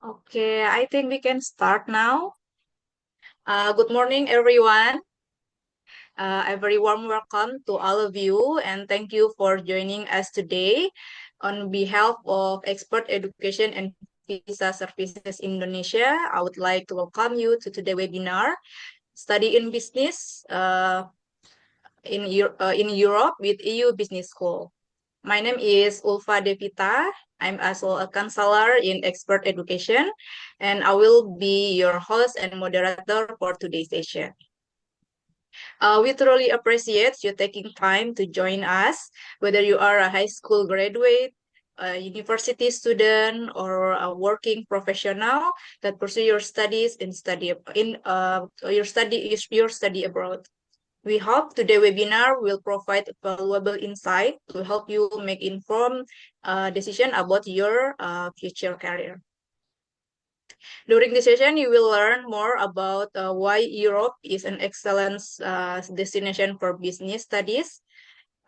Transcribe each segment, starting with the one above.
Okay, I think we can start now. Good morning, everyone. A very warm welcome to all of you, and thank you for joining us today. On behalf of Expert Education and Visa Services Indonesia, I would like to welcome you to today's webinar, Study in Business in Europe with EU Business School. My name is Ulfa Devita. I'm also a counselor in expert education, and I will be your host and moderator for today's session. We truly appreciate you taking time to join us, whether you are a high school graduate, a university student, or a working professional that pursue your studies in study in your study abroad. We hope today's webinar will provide valuable insight to help you make informed decision about your future career. During this session, you will learn more about why Europe is an excellent destination for business studies,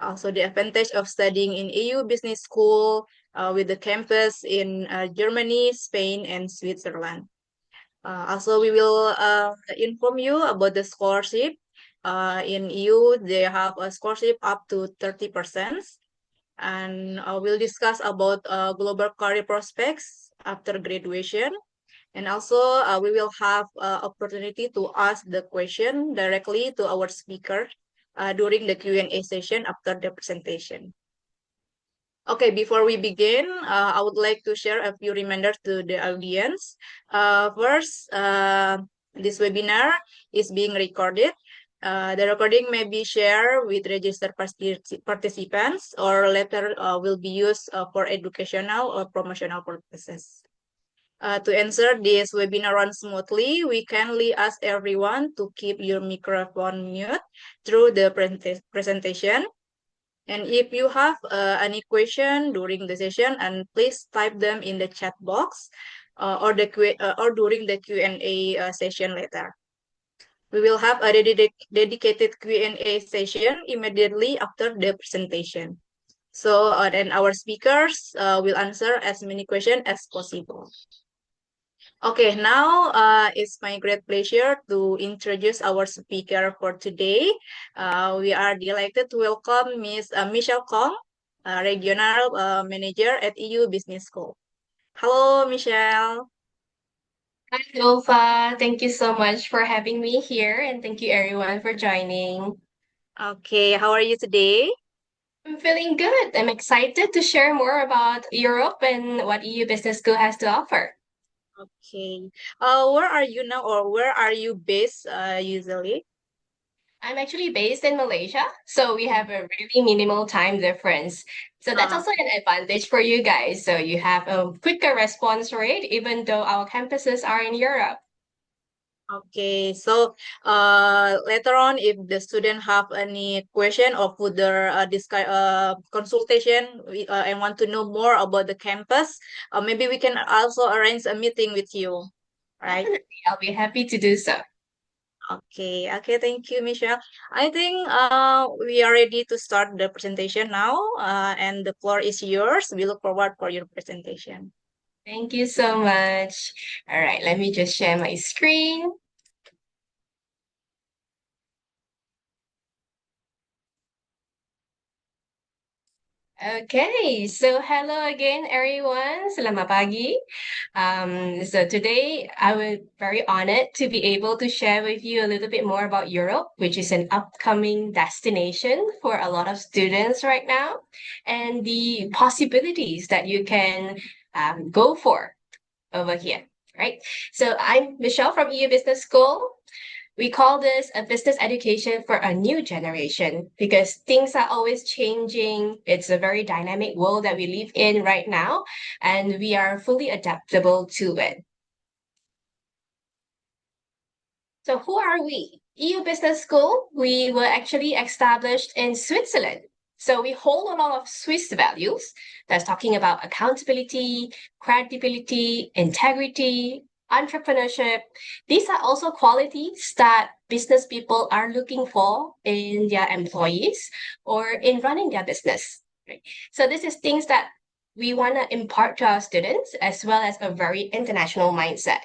also the advantage of studying in EU Business School with the campus in Germany, Spain, and Switzerland. Also, we will inform you about the scholarship. In EU, they have a scholarship up to 30%. And we'll discuss about global career prospects after graduation. And also, we will have opportunity to ask the question directly to our speaker during the Q&A session after the presentation. Okay, before we begin, I would like to share a few reminders to the audience. First, this webinar is being recorded. The recording may be shared with registered participants or later will be used for educational or promotional purposes. To answer this webinar run smoothly, we kindly ask everyone to keep your microphone mute through the presentation. And if you have any question during the session, and please type them in the chat box or during the Q&A session later. We will have a dedicated Q&A session immediately after the presentation. So then our speakers will answer as many questions as possible. Okay, now it's my great pleasure to introduce our speaker for today. We are delighted to welcome Ms. Michelle Kong, Regional Manager at EU Business School. Hello, Michelle. Hi, Ulfa. Thank you so much for having me here, and thank you everyone for joining. Okay, how are you today? I'm feeling good. I'm excited to share more about Europe and what EU Business School has to offer. Okay. Where are you now, or where are you based usually? I'm actually based in Malaysia, so we have a really minimal time difference. So that's Uh, also an advantage for you guys. So you have a quicker response rate, even though our campuses are in Europe. Okay, so later on, if the student have any question or further consultation and want to know more about the campus, maybe we can also arrange a meeting with you, right? Definitely, I'll be happy to do so. Okay, okay, thank you, Michelle. I think we are ready to start the presentation now, and the floor is yours. We look forward for your presentation. Thank you so much. All right, let me just share my screen. Okay, so hello again, everyone. Selamat pagi. So today I was very honored to be able to share with you a little bit more about Europe, which is an upcoming destination for a lot of students right now, and the possibilities that you can go for over here, right? So I'm Michelle from EU Business School. We call this a business education for a new generation because things are always changing. It's a very dynamic world that we live in right now, and we are fully adaptable to it. So, who are we? EU Business School, we were actually established in Switzerland. So, we hold a lot of Swiss values that's talking about accountability, credibility, integrity, entrepreneurship. These are also qualities that business people are looking for in their employees or in running their business. Right? So, this is things that we want to impart to our students as well as a very international mindset.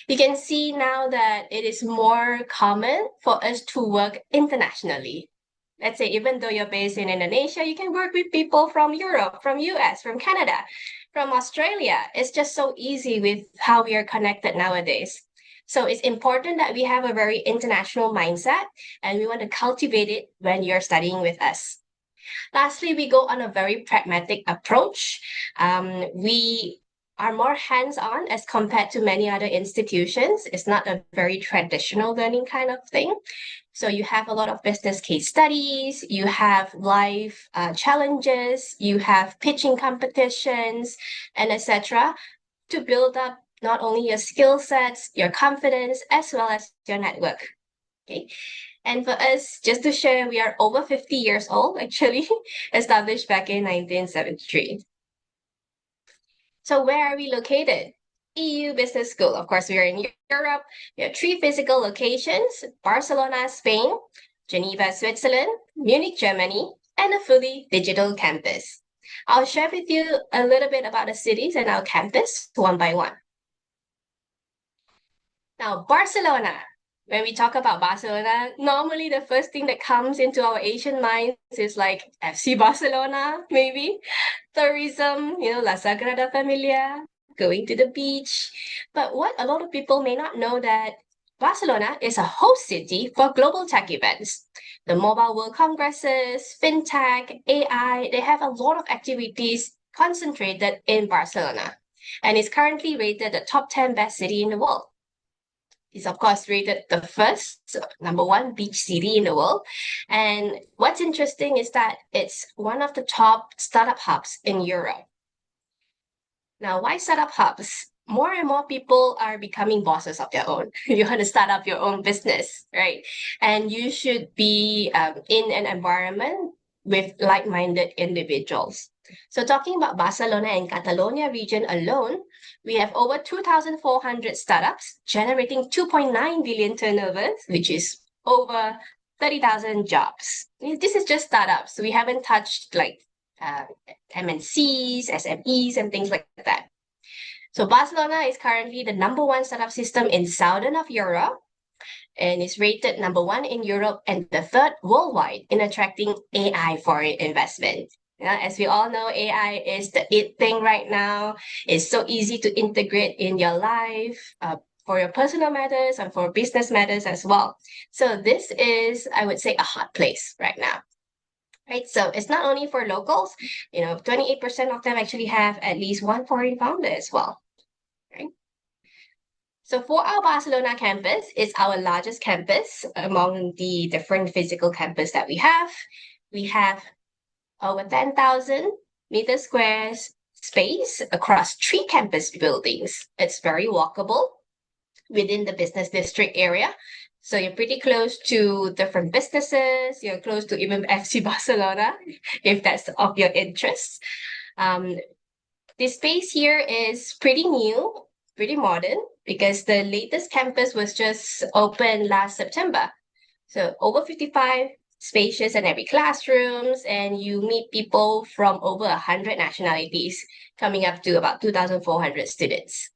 You can see now that it is more common for us to work internationally. Let's say, even though you're based in Indonesia, you can work with people from Europe, from US, from Canada, from Australia. It's just so easy with how we are connected nowadays. So it's important that we have a very international mindset and we want to cultivate it when you're studying with us. Lastly, we go on a very pragmatic approach. We are more hands-on as compared to many other institutions. It's not a very traditional learning kind of thing. So you have a lot of business case studies, you have live challenges, you have pitching competitions, and etc. to build up not only your skill sets, your confidence, as well as your network. Okay. And for us, just to share, we are over 50 years old, actually, established back in 1973. So where are we located? EU Business School. Of course, we are in Europe. We have 3 physical locations: Barcelona, Spain; Geneva, Switzerland; Munich, Germany; and a fully digital campus. I'll share with you a little bit about the cities and our campus one by one. Now, Barcelona. When we talk about Barcelona, normally the first thing that comes into our Asian minds is like FC Barcelona, maybe. Tourism, La Sagrada Familia, going to the beach. But what a lot of people may not know that Barcelona is a host city for global tech events. The Mobile World Congresses, FinTech, AI, they have a lot of activities concentrated in Barcelona. And it's currently rated the top 10 best city in the world. It's of course rated the first, number 1 beach city in the world. And what's interesting is that it's one of the top startup hubs in Europe. Now, why startup hubs? More and more people are becoming bosses of their own. You want to start up your own business, right? And you should be in an environment with like-minded individuals. So talking about Barcelona and Catalonia region alone, we have over 2,400 startups generating 2.9 billion turnovers, which is over 30,000 jobs. This is just startups. We haven't touched like MNCs, SMEs, and things like that. So Barcelona is currently the number 1 startup system in southern of Europe, and is rated number 1 in Europe and the 3rd worldwide in attracting AI foreign investment. As we all know, AI is the it thing right now. It's so easy to integrate in your life, for your personal matters and for business matters as well. So this is, I would say, a hot place right now. Right, so it's not only for locals, 28% of them actually have at least one foreign founder as well. Right? So for our Barcelona campus, it's our largest campus among the different physical campus that we have. We have over 10,000 meter squares space across 3 campus buildings. It's very walkable within the business district area. So you're pretty close to different businesses. You're close to even FC Barcelona, if that's of your interest. This space here is pretty new, pretty modern, because the latest campus was just opened last September. So over 55 spacious in every classrooms, and you meet people from over 100 nationalities, coming up to about 2,400 students.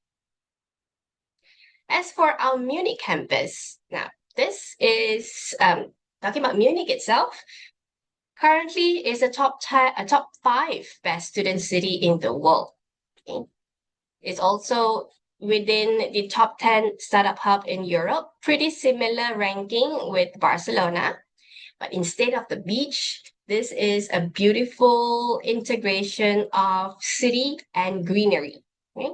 As for our Munich campus, now this is talking about Munich itself. Currently, is a top 5 best student city in the world. Okay. It's also within the top 10 startup hub in Europe. Pretty similar ranking with Barcelona. But instead of the beach, this is a beautiful integration of city and greenery. Okay?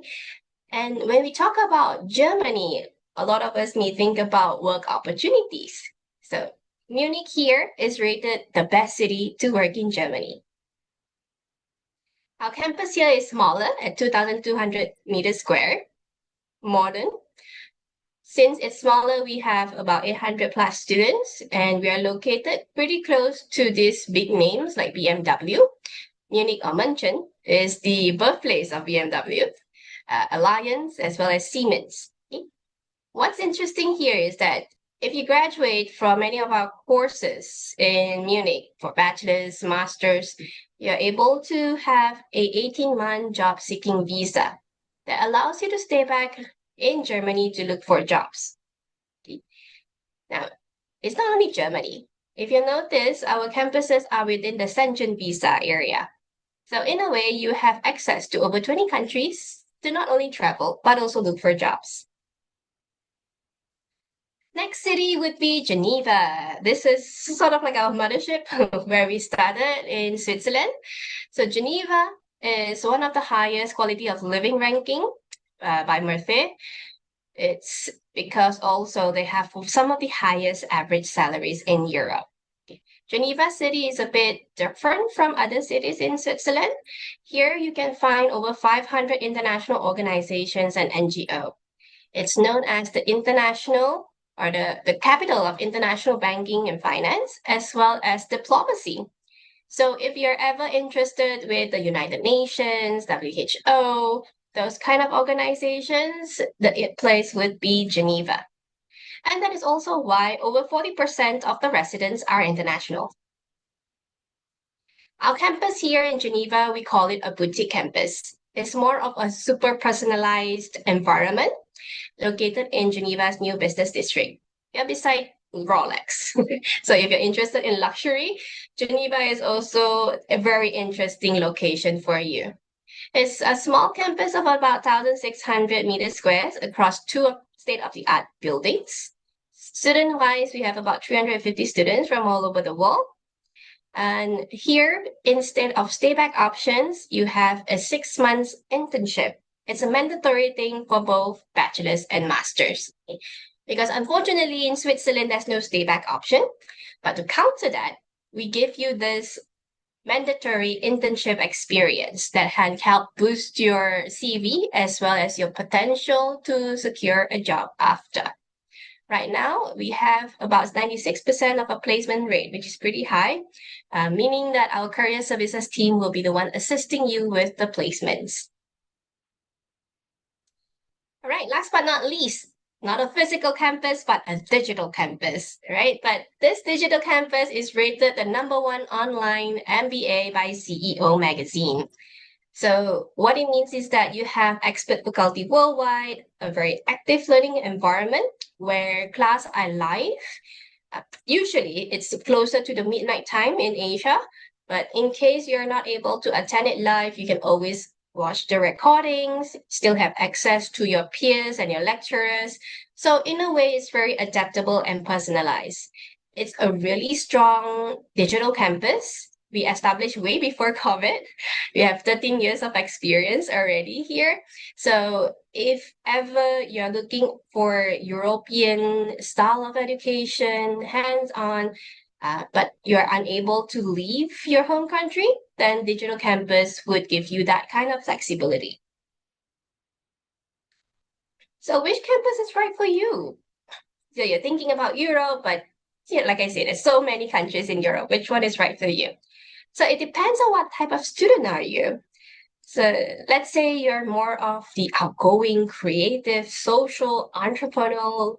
And when we talk about Germany, a lot of us may think about work opportunities. So Munich here is rated the best city to work in Germany. Our campus here is smaller at 2,200 meters square, modern. Since it's smaller, we have about 800 plus students, and we are located pretty close to these big names like BMW. Munich or München is the birthplace of BMW, Alliance, as well as Siemens. Okay? What's interesting here is that if you graduate from any of our courses in Munich for bachelor's, master's, you're able to have a 18-month job seeking visa that allows you to stay back in Germany to look for jobs. Now, it's not only Germany. If you notice, our campuses are within the Schengen visa area. So in a way, you have access to over 20 countries to not only travel, but also look for jobs. Next city would be Geneva. This is sort of like our mothership where we started in Switzerland. So Geneva is one of the highest quality of living ranking by Mercer. It's because also they have some of the highest average salaries in Europe. Geneva City is a bit different from other cities in Switzerland. Here you can find over 500 international organizations and NGO. It's known as the international or the capital of international banking and finance, as well as diplomacy. So if you're ever interested with the United Nations, WHO, those kind of organizations, the place would be Geneva. And that is also why over 40% of the residents are international. Our campus here in Geneva, we call it a boutique campus. It's more of a super personalized environment located in Geneva's new business district. Yeah, beside Rolex. So if you're interested in luxury, Geneva is also a very interesting location for you. It's a small campus of about 1,600 meters squares across two state-of-the-art buildings. Student-wise, we have about 350 students from all over the world. And here, instead of stay-back options, you have a 6 months internship. It's a mandatory thing for both bachelor's and master's. Because unfortunately, in Switzerland, there's no stay-back option. But to counter that, we give you this mandatory internship experience that can help boost your CV as well as your potential to secure a job after. Right now, we have about 96% of a placement rate, which is pretty high, meaning that our career services team will be the one assisting you with the placements. All right, last but not least, not a physical campus, but a digital campus, right? But this digital campus is rated the #1 online MBA by CEO magazine. So what it means is that you have expert faculty worldwide, a very active learning environment where class are live. Usually it's closer to the midnight time in Asia, but in case you're not able to attend it live, you can always watch the recordings, still have access to your peers and your lecturers. So in a way, it's very adaptable and personalized. It's a really strong digital campus. We established way before COVID. We have 13 years of experience already here. So if ever you're looking for European style of education, hands-on, but you're unable to leave your home country, then digital campus would give you that kind of flexibility. So which campus is right for you? So you're thinking about Europe, but yeah, like I said, there's so many countries in Europe. Which one is right for you? So it depends on what type of student are you. So let's say you're more of the outgoing, creative, social, entrepreneurial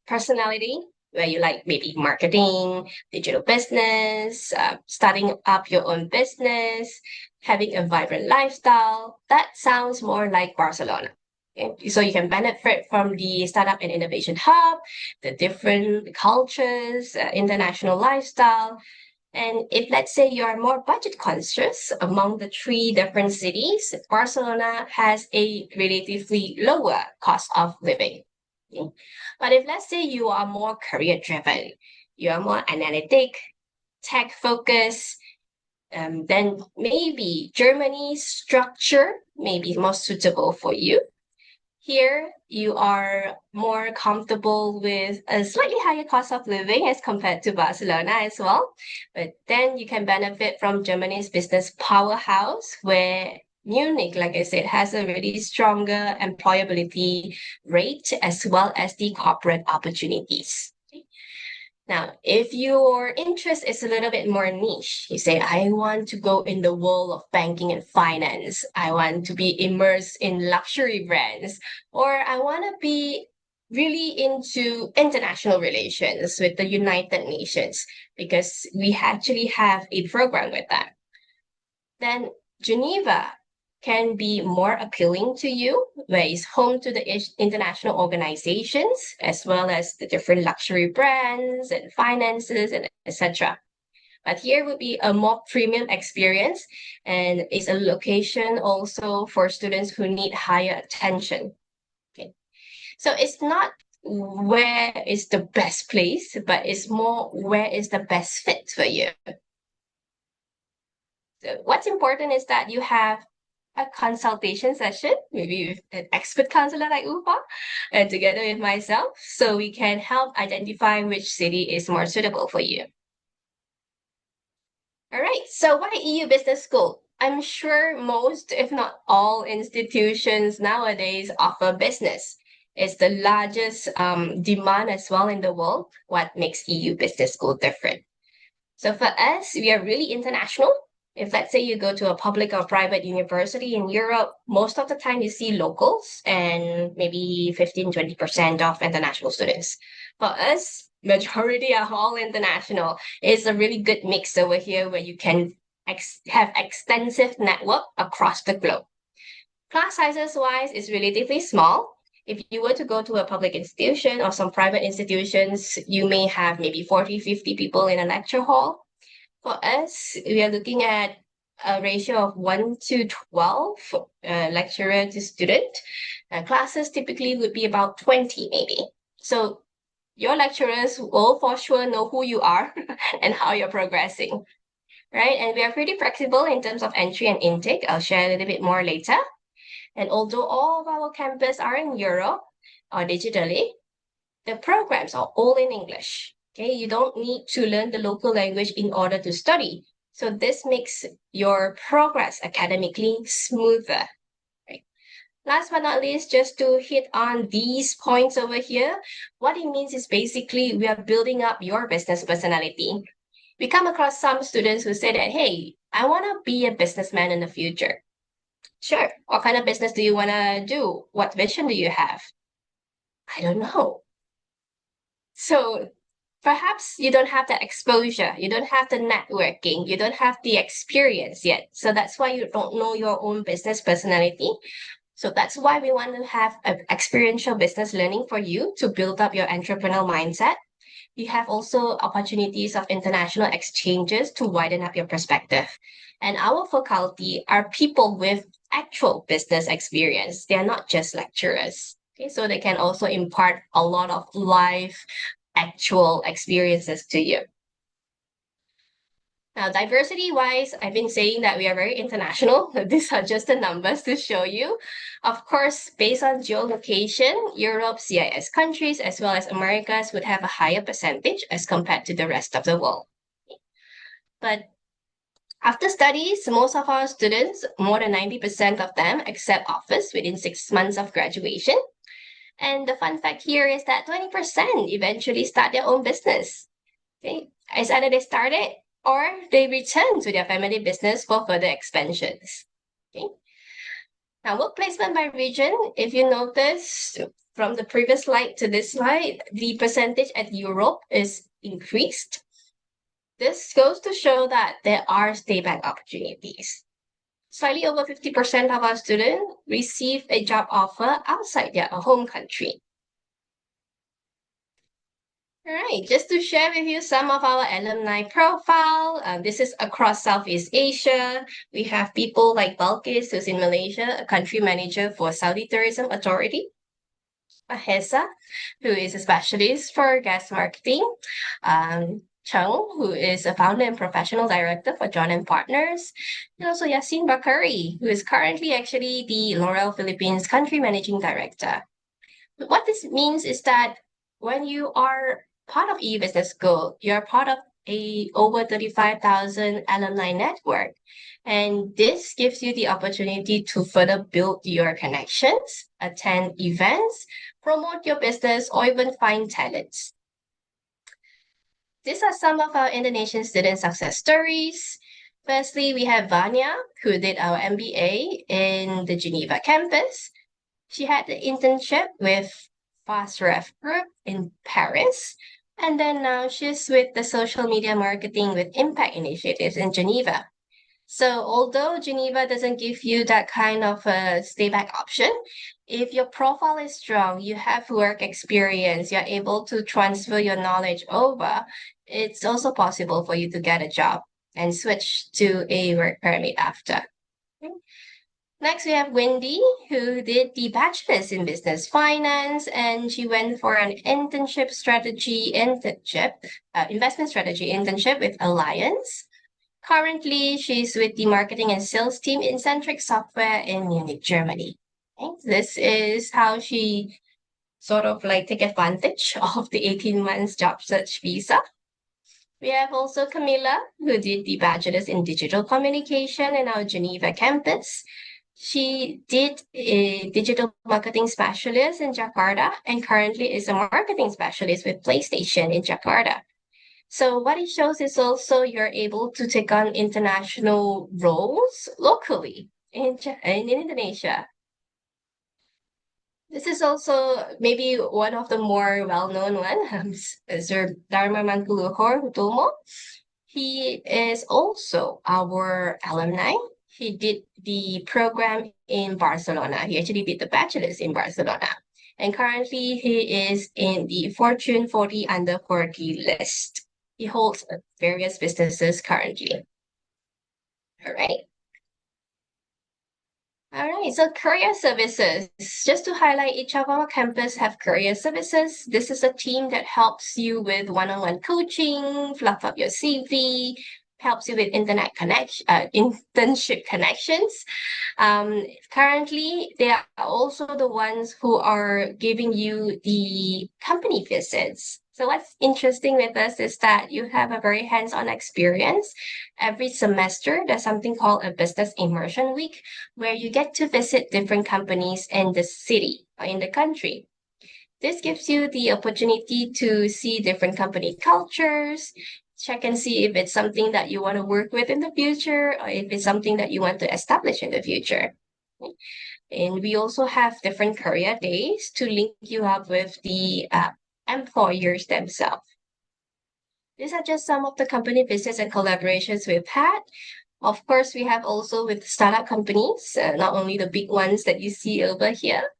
personality, where you like maybe marketing, digital business, starting up your own business, having a vibrant lifestyle. That sounds more like Barcelona. Okay? So you can benefit from the startup and innovation hub, the different cultures, international lifestyle. And if let's say you are more budget conscious among the three different cities, Barcelona has a relatively lower cost of living. Okay? But if let's say you are more career driven, you are more analytic, tech focused, then maybe Germany's structure may be more suitable for you. Here, you are more comfortable with a slightly higher cost of living as compared to Barcelona as well. But then you can benefit from Germany's business powerhouse, where Munich, like I said, has a really stronger employability rate as well as the corporate opportunities. Now, if your interest is a little bit more niche, you say, I want to go in the world of banking and finance. I want to be immersed in luxury brands, or I want to be really into international relations with the United Nations because we actually have a program with that. Then Geneva can be more appealing to you, where it's home to the international organizations, as well as the different luxury brands and finances and etc. But here would be a more premium experience and is a location also for students who need higher attention. Okay. So it's not where is the best place, but it's more where is the best fit for you. So what's important is that you have a consultation session, maybe with an expert counselor like Upa, and together with myself, so we can help identify which city is more suitable for you. All right, so why EU Business School? I'm sure most, if not all, institutions nowadays offer business. It's the largest demand as well in the world. What makes EU Business School different? So for us, we are really international. If let's say you go to a public or private university in Europe, most of the time you see locals and maybe 15-20% of international students. For us, majority are all international. It's a really good mix over here where you can have extensive network across the globe. Class sizes wise is relatively small. If you were to go to a public institution or some private institutions, you may have maybe 40, 50 people in a lecture hall. For us, we are looking at a ratio of 1 to 12 lecturer to student. Classes typically would be about 20 maybe. So your lecturers will for sure know who you are and how you're progressing, right? And we are pretty flexible in terms of entry and intake. I'll share a little bit more later. And although all of our campus are in Europe or digitally, the programs are all in English. Okay, you don't need to learn the local language in order to study. So this makes your progress academically smoother. Right? Last but not least, just to hit on these points over here, what it means is basically we are building up your business personality. We come across some students who say that, hey, I want to be a businessman in the future. Sure. What kind of business do you want to do? What vision do you have? I don't know. So perhaps you don't have the exposure, you don't have the networking, you don't have the experience yet. So that's why you don't know your own business personality. So that's why we want to have an experiential business learning for you to build up your entrepreneurial mindset. You have also opportunities of international exchanges to widen up your perspective. And our faculty are people with actual business experience. They are not just lecturers. Okay, so they can also impart a lot of life actual experiences to you. Now, diversity-wise, I've been saying that we are very international. These are just the numbers to show you. Of course, based on geolocation, Europe, CIS countries, as well as Americas would have a higher percentage as compared to the rest of the world. But after studies, most of our students, more than 90% of them, accept offers within 6 months of graduation. And the fun fact here is that 20% eventually start their own business. Okay? It's either they start it or they return to their family business for further expansions. Okay? Now, work placement by region, if you notice from the previous slide to this slide, the percentage at Europe is increased. This goes to show that there are stay-back opportunities. Slightly over 50% of our students receive a job offer outside their home country. All right, just to share with you some of our alumni profile. This is across Southeast Asia. We have people like Balkis, who's in Malaysia, a country manager for Saudi Tourism Authority. Mahesa, who is a specialist for guest marketing. Chung, who is a founder and professional director for John and Partners, and also Yasin Bakari, who is currently actually the L'Oreal Philippines country managing director. What this means is that when you are part of EU Business School, you're part of a over 35,000 alumni network. And this gives you the opportunity to further build your connections, attend events, promote your business, or even find talents. These are some of our Indonesian student success stories. Firstly, we have Vanya, who did our MBA in the Geneva campus. She had the internship with Fast Group in Paris. And then now she's with the social media marketing with impact initiatives in Geneva. So although Geneva doesn't give you that kind of a stay back option, if your profile is strong, you have work experience, you're able to transfer your knowledge over, it's also possible for you to get a job and switch to a work permit after. Next, we have Wendy, who did the bachelor's in business finance, and she went for an investment strategy internship with Alliance. Currently, she's with the marketing and sales team in Centric Software in Munich, Germany. Okay, this is how she sort of like take advantage of the 18 months job search visa. We have also Camilla, who did the bachelor's in digital communication in our Geneva campus. She did a digital marketing specialist in Jakarta and currently is a marketing specialist with PlayStation in Jakarta. So what it shows is also you're able to take on international roles locally in Indonesia. This is also maybe one of the more well-known ones, Sir Dharma Mangkuluhur Hutomo. He is also our alumni. He did the program in Barcelona. He actually did the bachelor's in Barcelona. And currently he is in the Fortune 40 under 40 list. He holds various businesses currently. All right. All right, so career services. Just to highlight, each of our campus have career services. This is a team that helps you with one-on-one coaching, fluff up your CV, helps you with internship connections. Currently, they are also the ones who are giving you the company visits. So what's interesting with us is that you have a very hands-on experience. Every semester, there's something called a business immersion week, where you get to visit different companies in the city or in the country. This gives you the opportunity to see different company cultures, check and see if it's something that you want to work with in the future or if it's something that you want to establish in the future. And we also have different career days to link you up with the employers themselves. These are just some of the company visits and collaborations we've had. Of course, we have also with startup companies, not only the big ones that you see over here.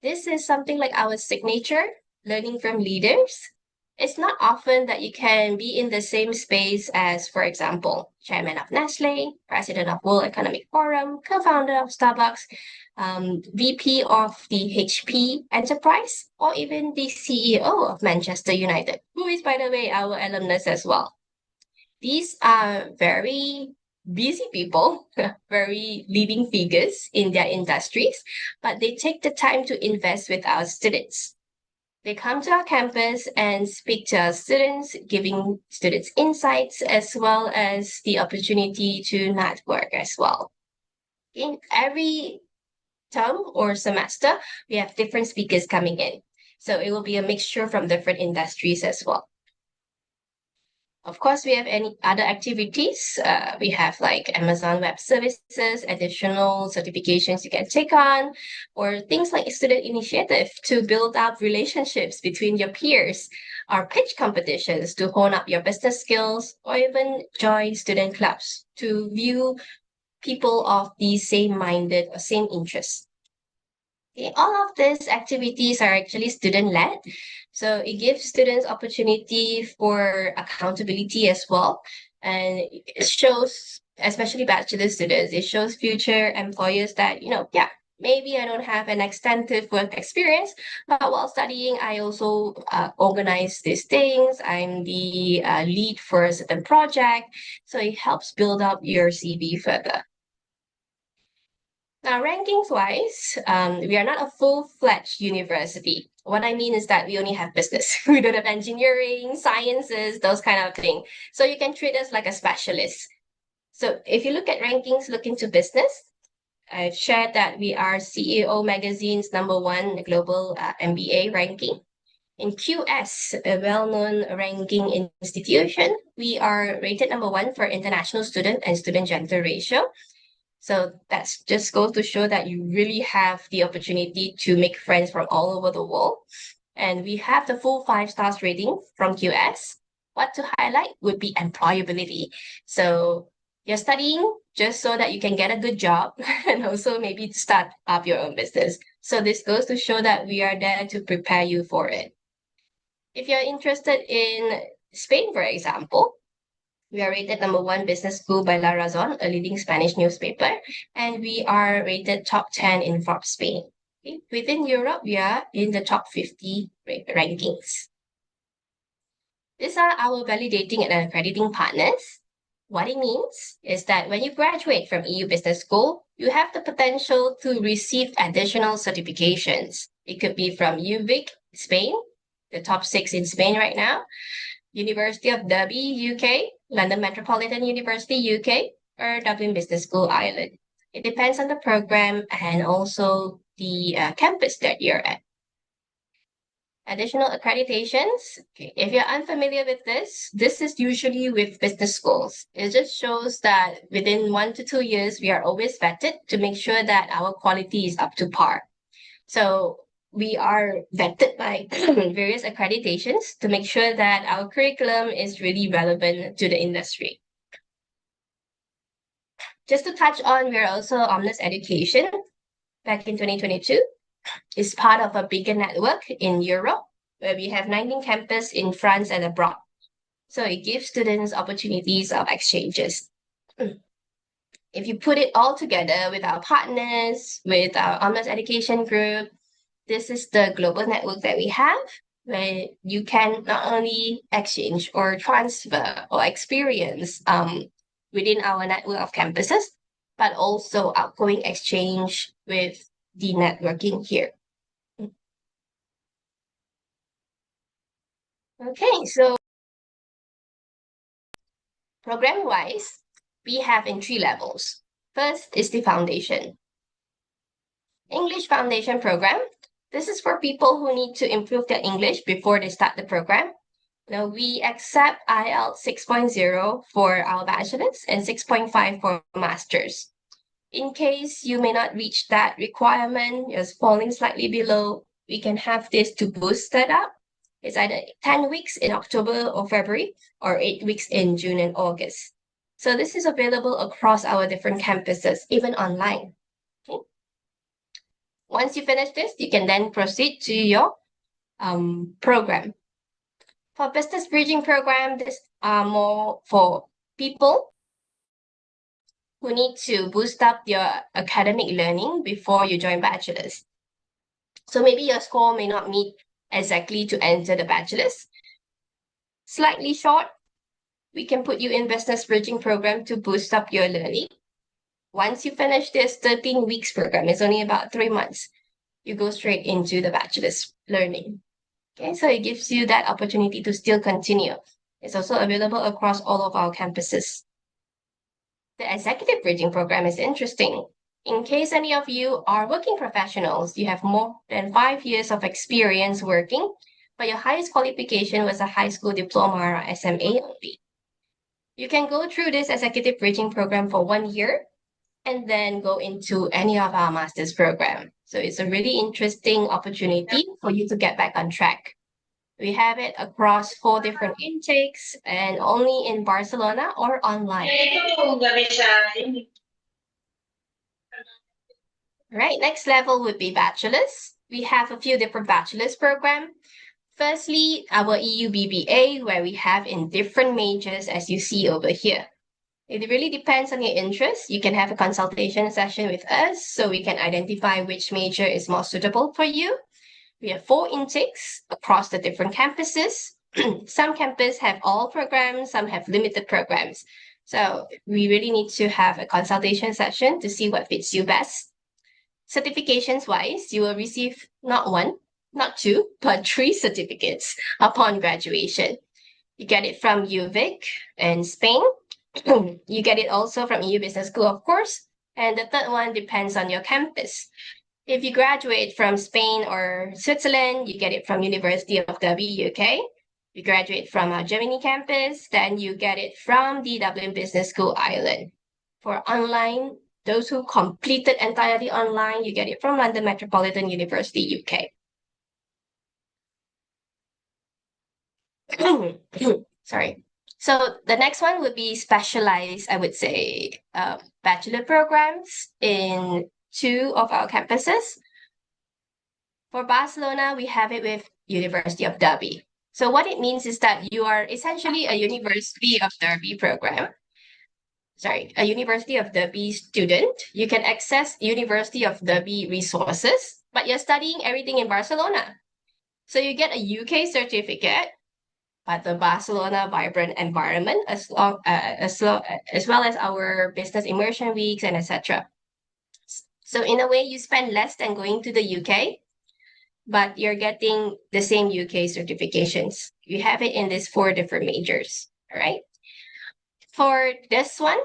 This is something like our signature, learning from leaders. It's not often that you can be in the same space as, for example, chairman of Nestle, president of World Economic Forum, co-founder of Starbucks, VP of the HP Enterprise, or even the CEO of Manchester United, who is, by the way, our alumnus as well. These are very busy people, very leading figures in their industries, but they take the time to invest with our students. They come to our campus and speak to our students, giving students insights as well as the opportunity to network as well. In every term or semester, we have different speakers coming in. So it will be a mixture from different industries as well. Of course, we have any other activities. We have like Amazon Web Services, additional certifications you can take on, or things like student initiative to build up relationships between your peers, or pitch competitions to hone up your business skills, or even join student clubs to view people of the same-minded or same interests. Okay, all of these activities are actually student-led. So it gives students opportunity for accountability as well. And it shows, especially bachelor students, it shows future employers that, yeah, maybe I don't have an extensive work experience, but while studying, I also organize these things. I'm the lead for a certain project. So it helps build up your CV further. Now, rankings wise, we are not a full-fledged university. What I mean is that we only have business. We don't have engineering, sciences, those kind of thing. So you can treat us like a specialist. So if you look at rankings, look into business. I've shared that we are CEO Magazine's #1 global MBA ranking. In QS, a well-known ranking institution, we are rated #1 for international student and student gender ratio. So that's just goes to show that you really have the opportunity to make friends from all over the world. And we have the full 5 stars rating from QS. What to highlight would be employability. So you're studying just so that you can get a good job and also maybe start up your own business. So this goes to show that we are there to prepare you for it. If you're interested in Spain, for example, we are rated #1 business school by La Razón, a leading Spanish newspaper, and we are rated top 10 in Forbes Spain. Okay? Within Europe, we are in the top 50 rankings. These are our validating and accrediting partners. What it means is that when you graduate from EU Business School, you have the potential to receive additional certifications. It could be from UVic, Spain, the top 6 in Spain right now, University of Derby, UK, London Metropolitan University, UK, or Dublin Business School, Ireland. It depends on the program and also the campus that you're at. Additional accreditations. Okay. If you're unfamiliar with this is usually with business schools. It just shows that within 1 to 2 years, we are always vetted to make sure that our quality is up to par. So we are vetted by various accreditations to make sure that our curriculum is really relevant to the industry. Just to touch on, we're also Omnis Education. Back in 2022, is part of a bigger network in Europe, where we have 19 campuses in France and abroad. So it gives students opportunities of exchanges. If you put it all together with our partners, with our Omnis Education Group, this is the global network that we have, where you can not only exchange or transfer or experience within our network of campuses, but also outgoing exchange with the networking here. Okay, so program-wise, we have in 3 levels. First is the foundation. English Foundation Program. This is for people who need to improve their English before they start the program. Now, we accept IELTS 6.0 for our bachelor's and 6.5 for master's. In case you may not reach that requirement, you're falling slightly below, we can have this to boost that up. It's either 10 weeks in October or February or 8 weeks in June and August. So this is available across our different campuses, even online. Okay. Once you finish this, you can then proceed to your program. For Business Bridging Program, this are more for people who need to boost up your academic learning before you join bachelor's. So maybe your score may not meet exactly to enter the bachelor's. Slightly short, we can put you in Business Bridging Program to boost up your learning. Once you finish this 13 weeks program, it's only about 3 months, you go straight into the bachelor's learning. Okay, so it gives you that opportunity to still continue. It's also available across all of our campuses. The Executive Bridging Program is interesting. In case any of you are working professionals, you have more than 5 years of experience working, but your highest qualification was a high school diploma or SMA only. You can go through this Executive Bridging Program for 1 year and then go into any of our master's program. So it's a really interesting opportunity for you to get back on track. We have it across 4 different intakes and only in Barcelona or online. Right, next level would be bachelor's. We have a few different bachelor's programs. Firstly, our EU BBA, where we have in different majors as you see over here. It really depends on your interest. You can have a consultation session with us so we can identify which major is more suitable for you. We have 4 intakes across the different campuses. Some campuses have all programs, some have limited programs. So we really need to have a consultation session to see what fits you best. Certifications wise, you will receive not 1, not 2, but 3 certificates upon graduation. You get it from UVic in Spain. You get it also from EU Business School, of course. And the third one depends on your campus. If you graduate from Spain or Switzerland, you get it from University of Derby, UK. If you graduate from our Germany campus, then you get it from the Dublin Business School, Ireland. For online those who completed entirely online, you get it from London Metropolitan University, UK. Sorry. So the next one would be specialized, I would say, bachelor programs in 2 of our campuses. For Barcelona, we have it with University of Derby. So what it means is that you are essentially a University of Derby program. Sorry, a University of Derby student. You can access University of Derby resources, but you're studying everything in Barcelona. So you get a UK certificate, but the Barcelona vibrant environment as well as our business immersion weeks and etc. So in a way, you spend less than going to the UK, but you're getting the same UK certifications. You have it in these 4 different majors. All right. For this one,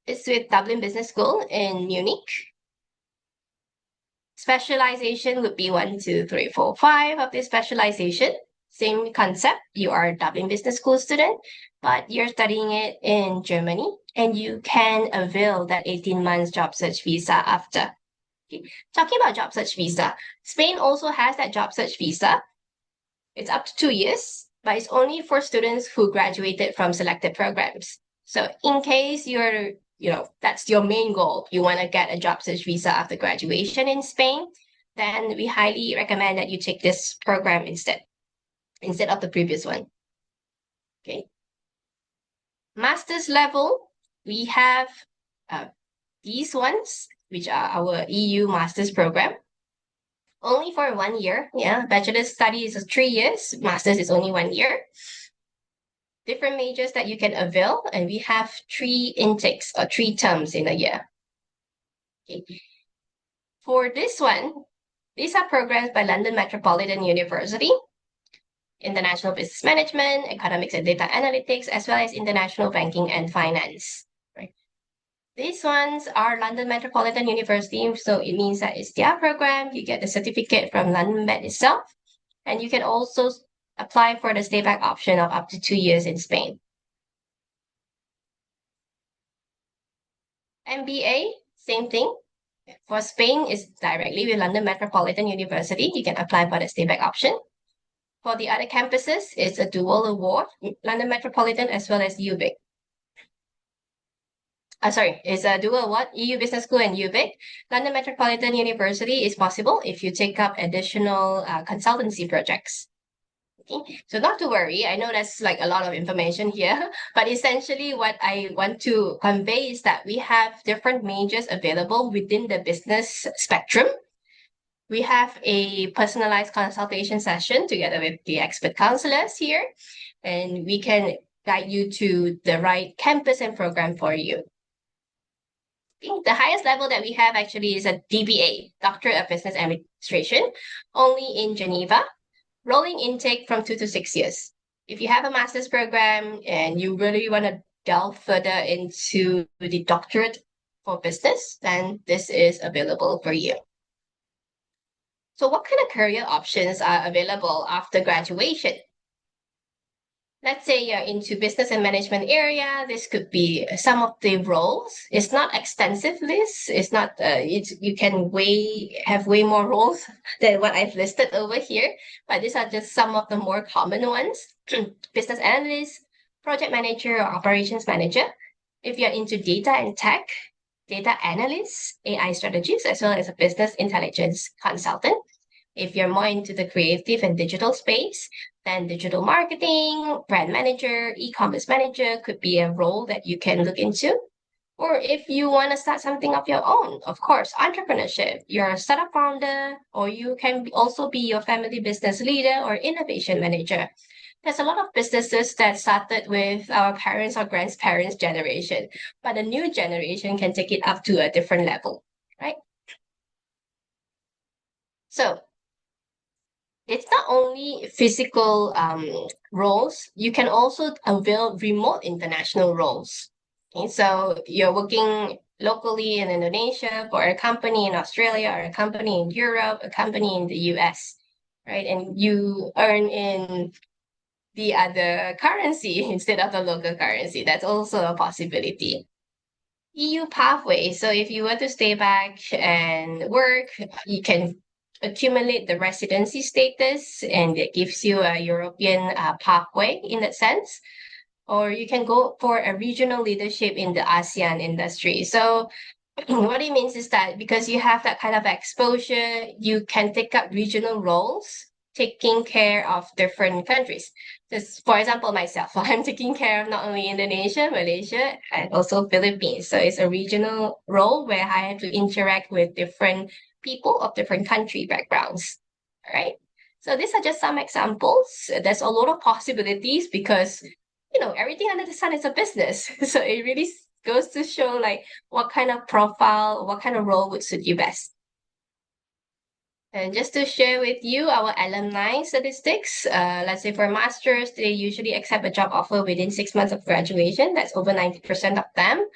it's with Dublin Business School in Munich. Specialization would be 1, 2, 3, 4, 5 of this specialization. Same concept. You are a Dublin Business School student, but you're studying it in Germany, and you can avail that 18 months job search visa after. Okay. Talking about job search visa, Spain also has that job search visa. It's up to 2 years, but it's only for students who graduated from selected programs. So in case that's your main goal, you want to get a job search visa after graduation in Spain, then we highly recommend that you take this program instead of the previous one. Okay. Master's level, we have these ones, which are our EU Master's program. Only for 1 year. Yeah, bachelor's studies is 3 years. Master's is only 1 year. Different majors that you can avail, and we have 3 intakes or 3 terms in a year. Okay. For this one, these are programs by London Metropolitan University. International Business Management, Economics and Data Analytics, as well as International Banking and Finance. Right. These ones are London Metropolitan University, so it means that it's their program. You get the certificate from London Met itself, and you can also apply for the stay back option of up to 2 years in Spain. MBA, same thing. For Spain, it's directly with London Metropolitan University. You can apply for the stay back option. For the other campuses, it's a dual award, London Metropolitan as well as UVic. It's a dual award, EU Business School and UVic. London Metropolitan University is possible if you take up additional consultancy projects. Okay, so not to worry. I know that's like a lot of information here, but essentially what I want to convey is that we have different majors available within the business spectrum. We have a personalized consultation session together with the expert counselors here, and we can guide you to the right campus and program for you. The highest level that we have actually is a DBA, Doctorate of Business Administration, only in Geneva, rolling intake from 2 to 6 years. If you have a master's program and you really want to delve further into the doctorate for business, then this is available for you. So what kind of career options are available after graduation? Let's say you're into business and management area. This could be some of the roles. It's not extensive list. It's not, you can have way more roles than what I've listed over here, but these are just some of the more common ones. Business analyst, project manager, or operations manager. If you're into data and tech, data analyst, AI strategist, as well as a business intelligence consultant. If you're more into the creative and digital space, then digital marketing, brand manager, e-commerce manager could be a role that you can look into. Or if you want to start something of your own, of course, entrepreneurship, you're a startup founder, or you can also be your family business leader or innovation manager. There's a lot of businesses that started with our parents or grandparents' generation, but the new generation can take it up to a different level, right? So it's not only physical roles, you can also avail remote international roles. Okay, so you're working locally in Indonesia for a company in Australia or a company in Europe, a company in the US, right? And you earn in the other currency instead of the local currency. That's also a possibility. EU pathway. So if you were to stay back and work, you can accumulate the residency status, and it gives you a European pathway in that sense. Or you can go for a regional leadership in the ASEAN industry. So what it means is that because you have that kind of exposure, you can take up regional roles, taking care of different countries. Just for example, myself, I'm taking care of not only Indonesia, Malaysia, and also Philippines. So it's a regional role where I have to interact with different people of different country backgrounds. All right. So these are just some examples. There's a lot of possibilities because everything under the sun is a business. So it really goes to show like what kind of profile, what kind of role would suit you best. And just to share with you our alumni statistics, let's say for masters, they usually accept a job offer within 6 months of graduation. That's over 90% of them.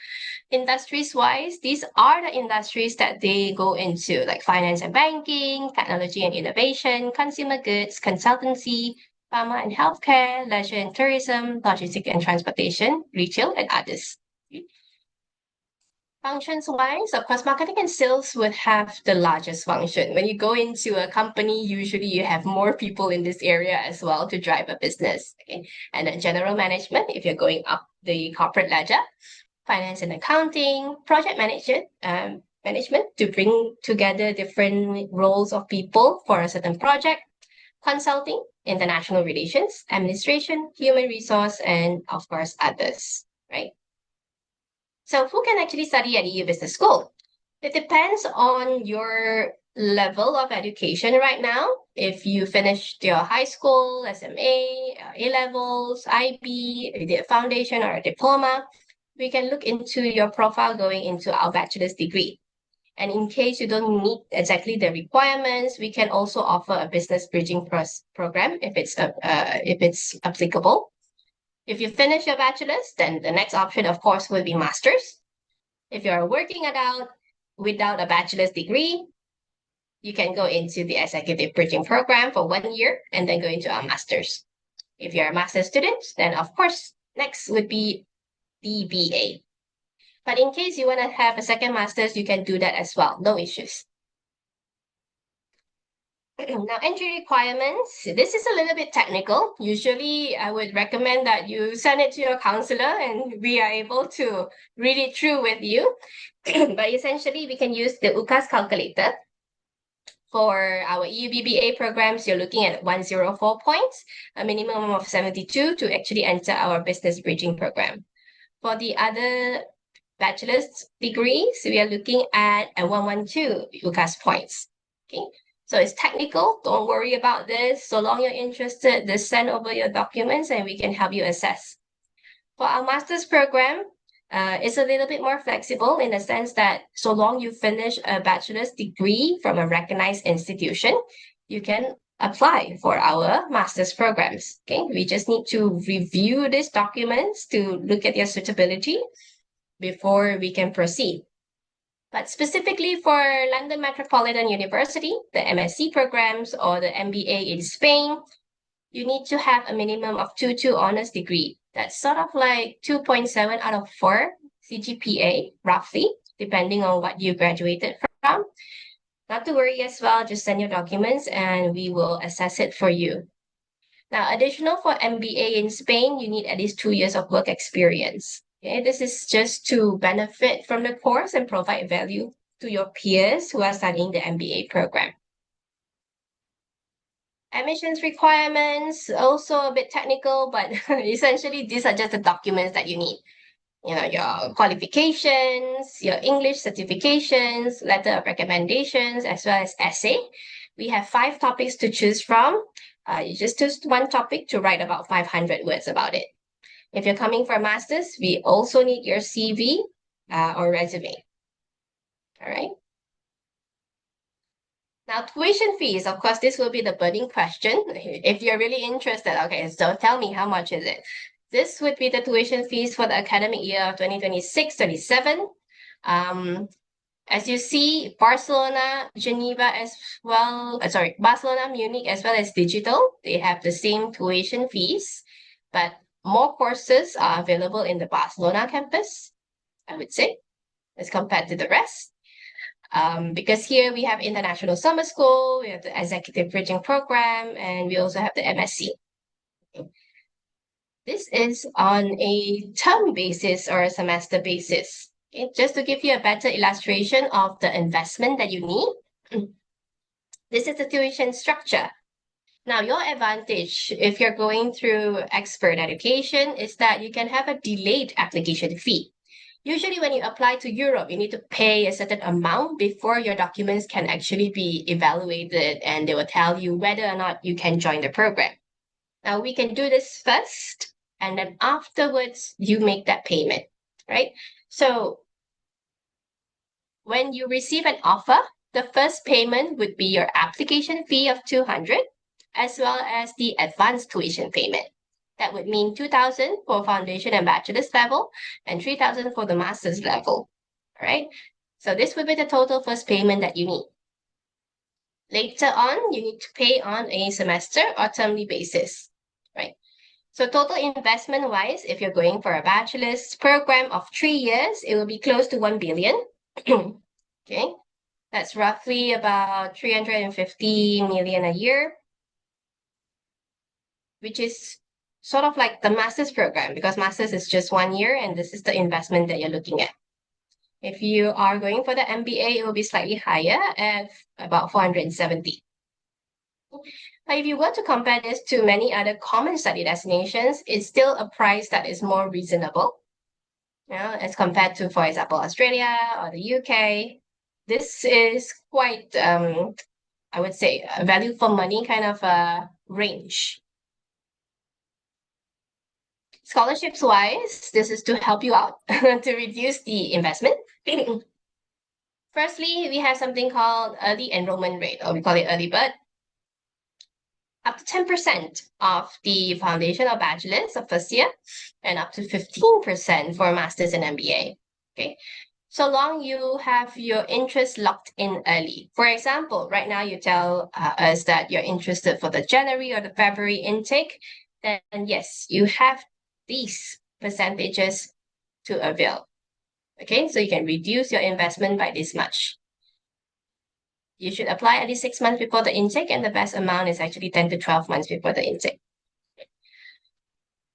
Industries wise, these are the industries that they go into, like finance and banking, technology and innovation, consumer goods, consultancy, pharma and healthcare, leisure and tourism, logistics and transportation, retail, and others. Functions wise, of course, marketing and sales would have the largest function. When you go into a company, usually you have more people in this area as well to drive a business. Okay? And then general management, if you're going up the corporate ladder, finance and accounting, project management to bring together different roles of people for a certain project, consulting, international relations, administration, human resource, and of course others, right? So who can actually study at EU Business School? It depends on your level of education right now. If you finished your high school, SMA, A-levels, IB, you did a foundation or a diploma, we can look into your profile going into our bachelor's degree. And in case you don't meet exactly the requirements, we can also offer a business bridging program if it's applicable. If you finish your bachelor's, then the next option, of course, will be master's. If you're a working adult without a bachelor's degree, you can go into the executive bridging program for 1 year and then go into a master's. If you're a master's student, then of course, next would be the BA. But in case you want to have a second master's, you can do that as well. No issues. Now, entry requirements. This is a little bit technical. Usually, I would recommend that you send it to your counselor and we are able to read it through with you. But essentially, we can use the UCAS calculator. For our EU BBA programs, you're looking at 104 points, a minimum of 72 to actually enter our business bridging program. For the other bachelor's degrees, we are looking at a 112 UCAS points. Okay. So it's technical. Don't worry about this. So long you're interested, just send over your documents and we can help you assess. For our master's program, it's a little bit more flexible in the sense that so long you finish a bachelor's degree from a recognized institution, you can apply for our master's programs. Okay, we just need to review these documents to look at their suitability before we can proceed. But specifically for London Metropolitan University, the MSc programs or the MBA in Spain, you need to have a minimum of 2.2 honors degree. That's sort of like 2.7 out of 4 CGPA, roughly, depending on what you graduated from. Not to worry as well, just send your documents and we will assess it for you. Now, additional for MBA in Spain, you need at least 2 years of work experience. Okay, this is just to benefit from the course and provide value to your peers who are studying the MBA program. Admissions requirements, also a bit technical, but essentially these are just the documents that you need. Your qualifications, your English certifications, letter of recommendations, as well as essay. We have 5 topics to choose from. You just choose one topic to write about 500 words about it. If you're coming for a master's, we also need your CV or resume. All right. Now, tuition fees, of course, this will be the burning question. If you're really interested, okay, so tell me how much is it? This would be the tuition fees for the academic year of 2026-27. As you see, Barcelona, Geneva as well, Barcelona, Munich as well as digital, they have the same tuition fees, but more courses are available in the Barcelona campus, I would say. as compared to the rest. Because here we have international summer school, we have the executive bridging program, and we also have the MSc. This is on a term basis or a semester basis. Okay, just to give you a better illustration of the investment that you need. This is the tuition structure. Now, your advantage if you're going through expert education is that you can have a delayed application fee. Usually when you apply to Europe, you need to pay a certain amount before your documents can actually be evaluated, and they will tell you whether or not you can join the program. Now, we can do this first, and then afterwards you make that payment, right? So when you receive an offer, the first payment would be your application fee of 200, as well as the advanced tuition payment. That would mean 2,000 for foundation and bachelor's level and 3,000 for the master's level. All right. So this would be the total first payment that you need. Later on, you need to pay on a semester or termly basis, right? So total investment wise, if you're going for a bachelor's program of 3 years, it will be close to 1 billion. Okay. That's roughly about 350 million a year, which is sort of like the master's program, because master's is just 1 year and this is the investment that you're looking at. If you are going for the MBA, it will be slightly higher at about 470. But if you were to compare this to many other common study destinations, it's still a price that is more reasonable, as compared to, for example, Australia or the UK. This is quite, I would say, a value for money kind of a range. Scholarships wise, this is to help you out to reduce the investment. Firstly, we have something called early enrollment rate, or we call it early bird. Up to 10% of the foundation or bachelor's of first year, and up to 15% for master's and MBA. Okay, so long you have your interest locked in early. For example, right now you tell us that you're interested for the January or the February intake, then yes, you have these percentages to avail. Okay, so you can reduce your investment by this much. You should apply at least 6 months before the intake, and the best amount is actually 10 to 12 months before the intake.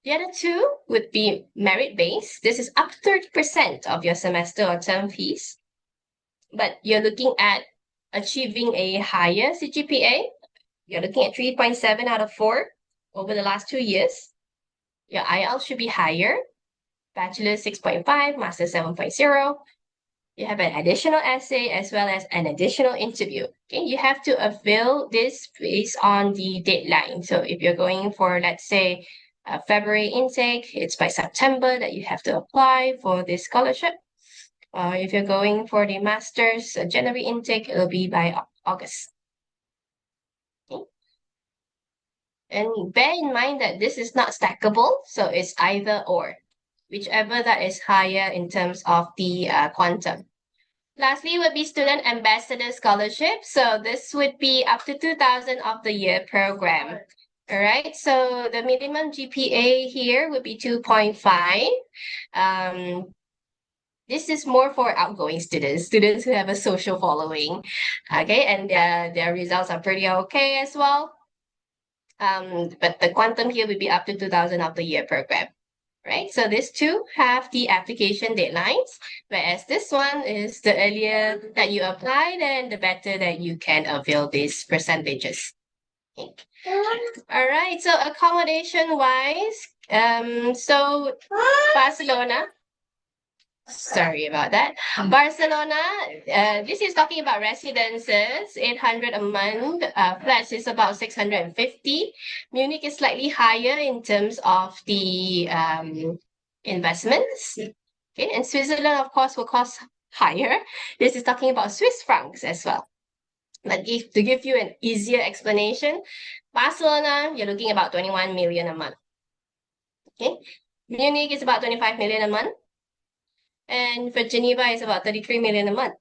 The other two would be merit-based. This is up to 30% of your semester or term fees, but you're looking at achieving a higher CGPA. You're looking at 3.7 out of 4 over the last 2 years. Your IELTS should be higher, bachelor 6.5, master 7.0. You have an additional essay as well as an additional interview. Okay, you have to avail this based on the deadline. So if you're going for, let's say, a February intake, it's by September that you have to apply for this scholarship. If you're going for the master's January intake, it'll be by August. Okay. And bear in mind that this is not stackable, so it's either or, whichever that is higher in terms of the quantum. Lastly would be student ambassador scholarship. So this would be up to 2,000 of the year program. All right, so the minimum GPA here would be 2.5. This is more for outgoing students who have a social following. Okay, and their results are pretty okay as well. But the quantum here would be up to 2,000 of the year program. Right, so these two have the application deadlines, whereas this one is the earlier that you apply, then the better that you can avail these percentages. Okay. All right, so accommodation wise, so Barcelona. Sorry about that. Barcelona, this is talking about residences, 800 a month. Flats is about 650. Munich is slightly higher in terms of the investments. Okay, and Switzerland, of course, will cost higher. This is talking about Swiss francs as well. But to give you an easier explanation, Barcelona, you're looking about 21 million a month. Okay, Munich is about 25 million a month. And for Geneva, it's about 33 million a month.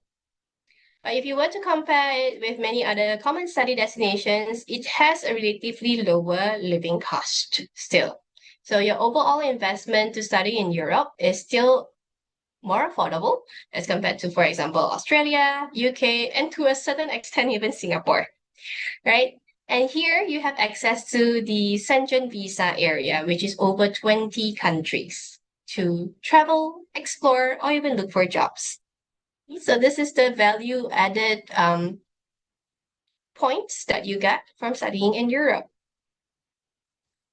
But if you were to compare it with many other common study destinations, it has a relatively lower living cost still. So your overall investment to study in Europe is still more affordable as compared to, for example, Australia, UK, and to a certain extent, even Singapore, right? And here you have access to the Shenzhen visa area, which is over 20 countries to travel, explore, or even look for jobs. So this is the value added points that you get from studying in Europe.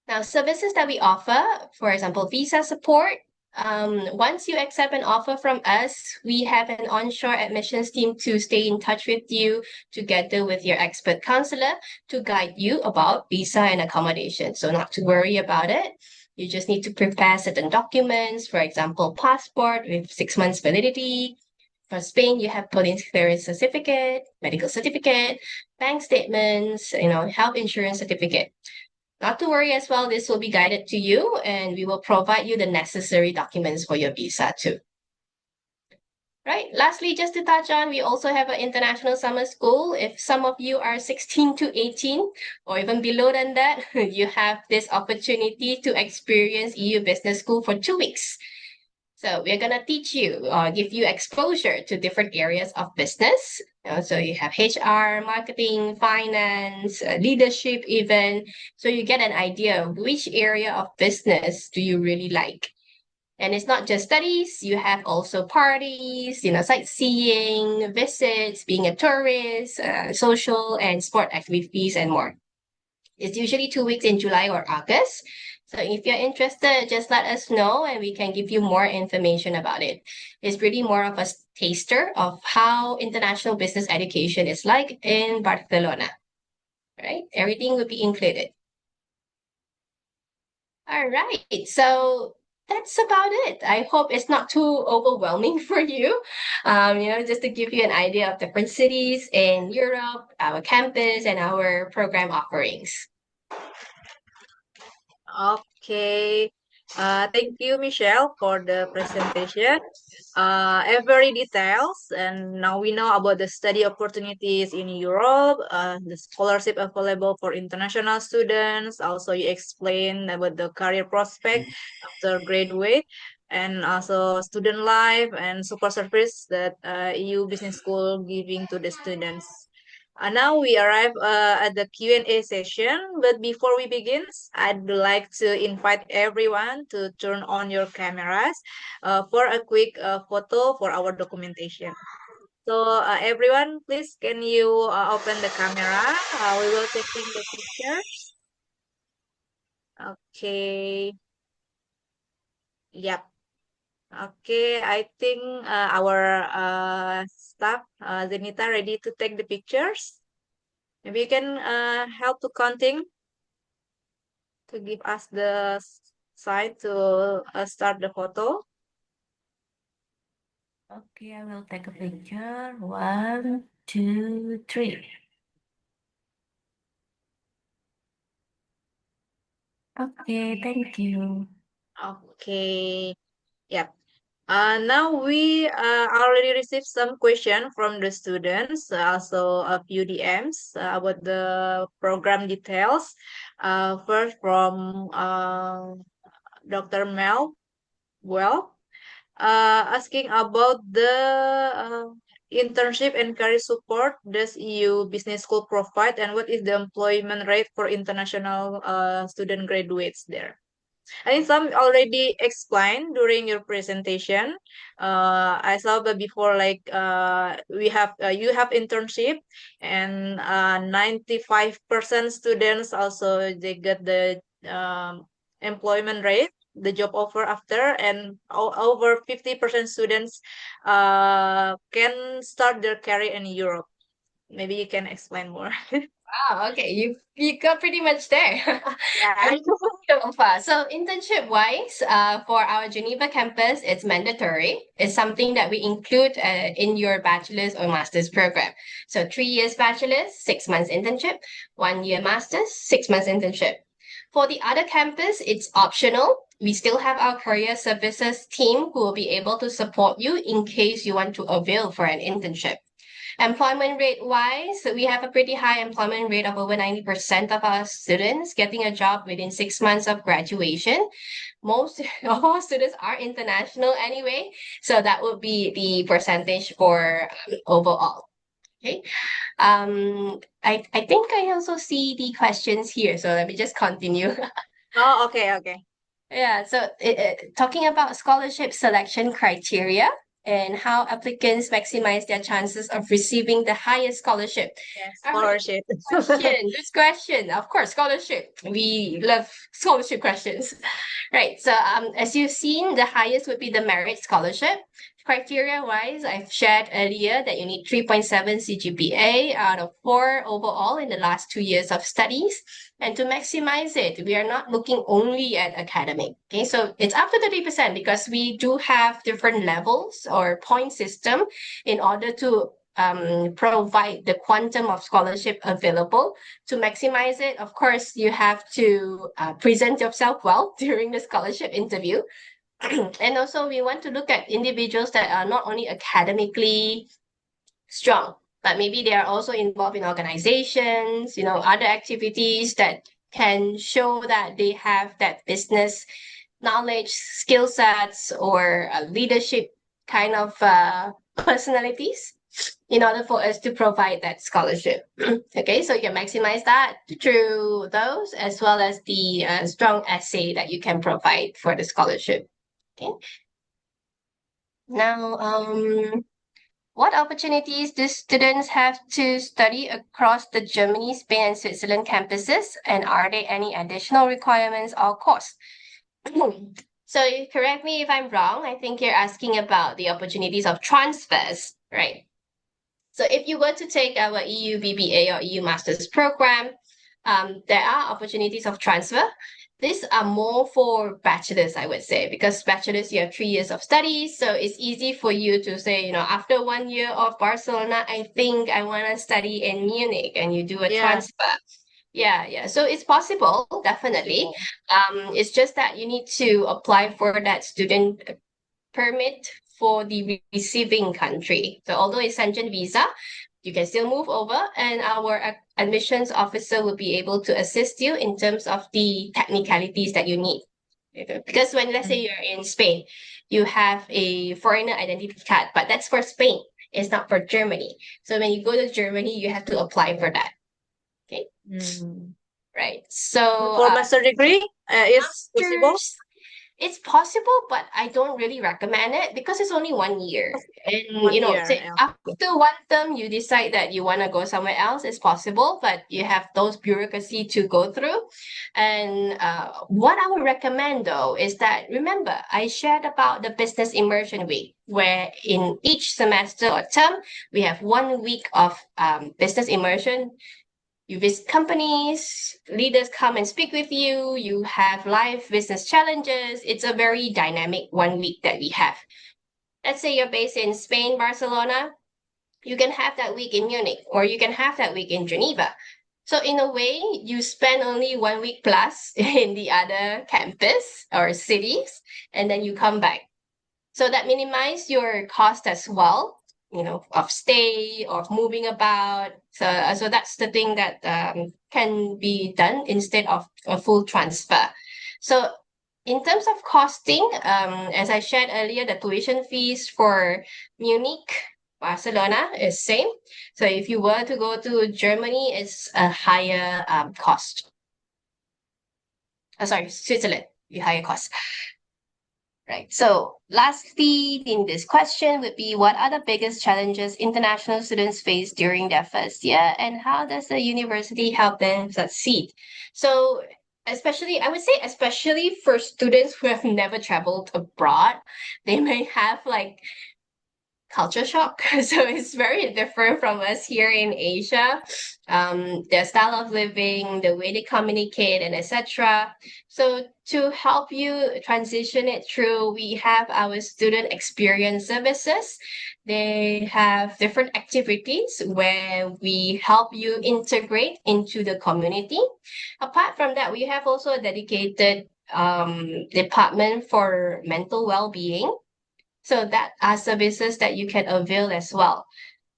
Now, services that we offer, for example, visa support. Once you accept an offer from us, we have an onshore admissions team to stay in touch with you together with your expert counselor to guide you about visa and accommodation. So not to worry about it. You just need to prepare certain documents, for example, passport with 6 months validity. For Spain, you have police clearance certificate, medical certificate, bank statements, health insurance certificate. Not to worry as well, this will be guided to you and we will provide you the necessary documents for your visa too. Right. Lastly, just to touch on, we also have an international summer school. If some of you are 16 to 18 or even below than that, you have this opportunity to experience EU Business School for 2 weeks. So we're going to teach you, give you exposure to different areas of business. So you have HR, marketing, finance, leadership even. So you get an idea of which area of business do you really like. And it's not just studies, you have also parties, sightseeing, visits, being a tourist, social and sport activities and more. It's usually 2 weeks in July or August. So if you're interested, just let us know and we can give you more information about it. It's really more of a taster of how international business education is like in Barcelona, right? Everything will be included. All right, so that's about it. I hope it's not too overwhelming for you. Just to give you an idea of different cities in Europe, our campus, and our program offerings. Okay. Thank you, Michelle, for the presentation. Every details, and now we know about the study opportunities in Europe, the scholarship available for international students. Also, you explained about the career prospect after graduate, and also student life and support service that EU Business School giving to the students. Now we arrive at the Q&A session, but before we begin, I'd like to invite everyone to turn on your cameras for a quick photo for our documentation. So everyone, please can you open the camera? We will taking the pictures. Okay. Yep. Okay, I think our staff, Zenita, ready to take the pictures. Maybe you can help to counting to give us the sign to start the photo. Okay, I will take a picture. 1, 2, 3. Okay, thank you. Okay, yep. Now we already received some question from the students, also a few DMs about the program details. First from Dr. Mel, asking about the internship and career support does EU Business School provide, and what is the employment rate for international student graduates there? I think some already explained during your presentation. I saw that before, like we have you have internship, and 95% students also they get the employment rate, the job offer after, and over 50% students can start their career in Europe. Maybe you can explain more. Wow, okay, you got pretty much there. Yeah. So internship wise, for our Geneva campus, it's mandatory. It's something that we include in your bachelor's or master's program. So 3 years bachelor's, 6 months internship, 1 year master's, 6 months internship. For the other campus, it's optional. We still have our career services team who will be able to support you in case you want to avail for an internship. Employment rate wise, we have a pretty high employment rate of over 90% of our students getting a job within 6 months of graduation. Most of our students are international anyway, so that would be the percentage for overall. Okay. I think I also see the questions here, so let me just continue. Oh, okay. Yeah, so talking about scholarship selection criteria and how applicants maximize their chances of receiving the highest scholarship. Yes, All right, scholarship. this question, of course, scholarship. We love scholarship questions. Right, so as you've seen, the highest would be the merit scholarship. Criteria wise, I've shared earlier that you need 3.7 CGPA out of 4 overall in the last 2 years of studies. And to maximize it, we are not looking only at academic. Okay, so it's up to 30% because we do have different levels or point system in order to provide the quantum of scholarship available. To maximize it, of course, you have to present yourself well during the scholarship interview. And also, we want to look at individuals that are not only academically strong, but maybe they are also involved in organizations, other activities that can show that they have that business knowledge, skill sets, or leadership kind of personalities in order for us to provide that scholarship. Okay, so you can maximize that through those as well as the strong essay that you can provide for the scholarship. Okay. Now, what opportunities do students have to study across the Germany, Spain, and Switzerland campuses? And are there any additional requirements or costs? So correct me if I'm wrong. I think you're asking about the opportunities of transfers, right? So if you were to take our EU BBA or EU Masters program, there are opportunities of transfer. These are more for bachelors, I would say, because bachelors, you have 3 years of studies. So it's easy for you to say, after 1 year of Barcelona, I think I want to study in Munich, and you do a Yeah. transfer. Yeah. So it's possible, definitely. It's just that you need to apply for that student permit for the receiving country. So although it's Schengen visa, you can still move over, and our admissions officer will be able to assist you in terms of the technicalities that you need. Because when, let's say, you're in Spain, you have a foreigner identity card, but that's for Spain. It's not for Germany. So when you go to Germany, you have to apply for that. Okay. Right. So For master degree, is possible? masters, it's possible, but I don't really recommend it because it's only 1 year. And 1 year. say Yeah. after one term you decide that you want to go somewhere else, it's possible, but you have those bureaucracy to go through. And what I would recommend though is that, remember, I shared about the business immersion week, where in each semester or term we have 1 week of business immersion. You visit companies, leaders come and speak with you, you have live business challenges. It's a very dynamic 1 week that we have. Let's say you're based in Spain, Barcelona, you can have that week in Munich, or you can have that week in Geneva. So in a way, you spend only 1 week plus in the other campus or cities, and then you come back. So that minimize your cost as well, of stay, of moving about. So that's the thing that can be done instead of a full transfer. So in terms of costing, as I shared earlier, the tuition fees for Munich, Barcelona is same. So if you were to go to Germany, it's a higher cost. Sorry, Switzerland, higher cost. Right. So lastly, in this question would be, what are the biggest challenges international students face during their first year, and how does the university help them succeed? So I would say especially for students who have never traveled abroad, they may have like culture shock. So it's very different from us here in Asia. Their style of living, the way they communicate, and etc. So to help you transition it through, we have our student experience services. They have different activities where we help you integrate into the community. Apart from that, we have also a dedicated department for mental well-being. So that are services that you can avail as well.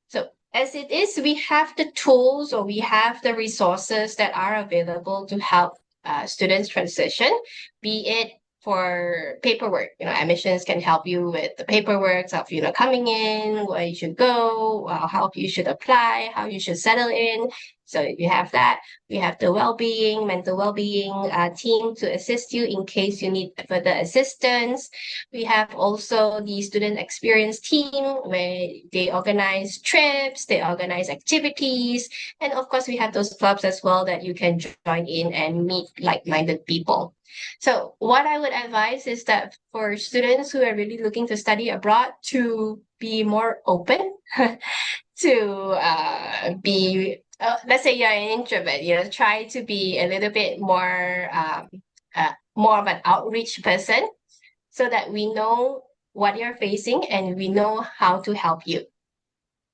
So As it is, we have the tools or we have the resources that are available to help students transition, be it for paperwork. Admissions can help you with the paperwork of, coming in, where you should go, how you should apply, how you should settle in. So you have that. We have the well-being, mental well-being team to assist you in case you need further assistance. We have also the student experience team where they organize trips, they organize activities, and of course, we have those clubs as well that you can join in and meet like-minded people. So, what I would advise is that for students who are really looking to study abroad, to be more open to be, let's say you're an introvert, try to be a little bit more of an outreach person so that we know what you're facing and we know how to help you.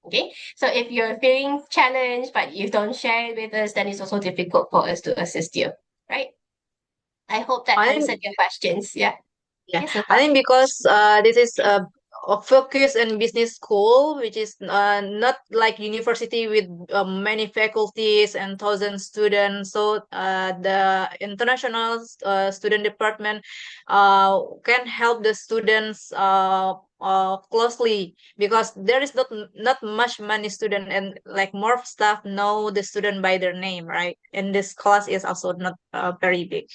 Okay, so if you're feeling challenged but you don't share it with us, then it's also difficult for us to assist you, right? I hope that I answered think your questions. Yeah. Yeah, Yes, so I far. think because this is a focus and business school, which is not like university with many faculties and thousand students. So the international student department can help the students closely because there is not much many student and like more staff know the student by their name, right? And this class is also not very big.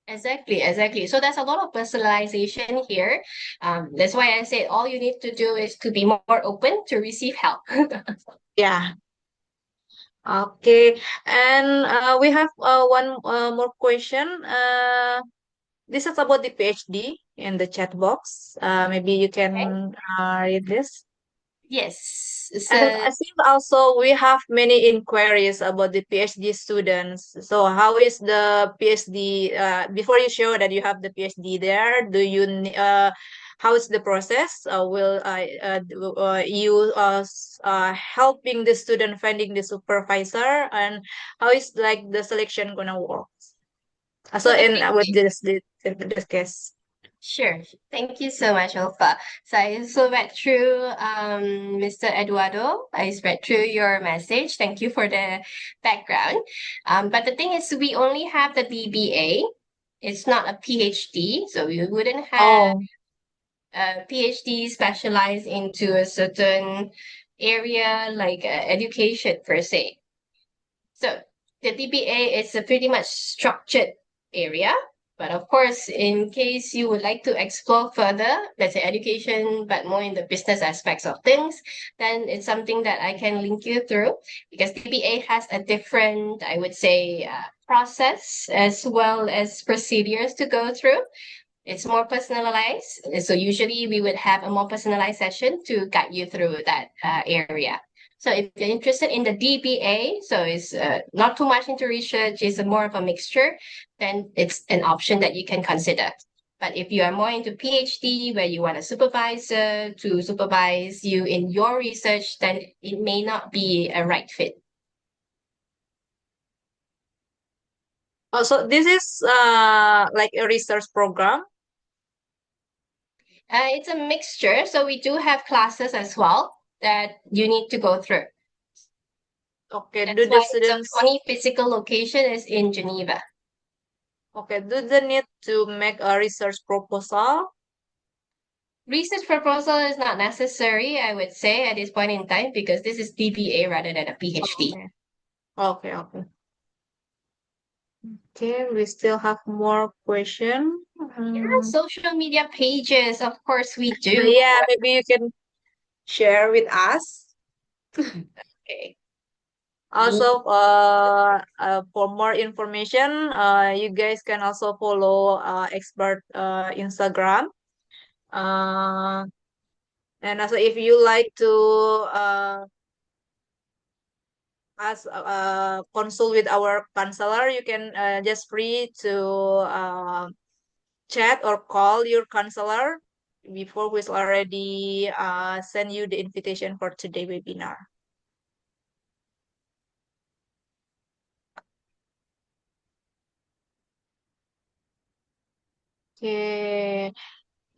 Exactly, exactly. So there's a lot of personalization here. That's why I said all you need to do is to be more open to receive help. Yeah. Okay, and we have one more question. This is about the PhD in the chat box. Maybe you Okay. can read this. Yes. And So I think also we have many inquiries about the PhD students. So how is the PhD? Before you show that you have the PhD there, how is the process? You helping the student finding the supervisor, and how is like the selection gonna work? So so the in with this case. Sure. Thank you so much, Alpha. So I also read through Mr. Eduardo. I read through your message. Thank you for the background. But the thing is, we only have the DBA. It's not a PhD, so we wouldn't have Oh, a PhD specialized into a certain area like education per se. So the DBA is a pretty much structured area. But of course, in case you would like to explore further, let's say education, but more in the business aspects of things, then it's something that I can link you through because DBA has a different, I would say, process as well as procedures to go through. It's more personalized. So usually we would have a more personalized session to guide you through that area. So if you're interested in the DBA, so it's not too much into research, it's more of a mixture, then it's an option that you can consider. But if you are more into PhD, where you want a supervisor to supervise you in your research, then it may not be a right fit. also this is like a research program. It's a mixture, so we do have classes as well that you need to go through. Okay, do That's the why the students only physical location is in Geneva. Okay, do they need to make a research proposal? Research proposal is not necessary, I would say, at this point in time, because this is DBA rather than a PhD. Okay. Okay. Okay, we still have more question. Yeah, social media pages, of course we do. Yeah, maybe you can share with us. Okay. Also, for more information, you guys can also follow expert Instagram. Uh, and also, if you like to consult with our counselor, you can just free to chat or call your counselor before we already send you the invitation for today webinar. Okay.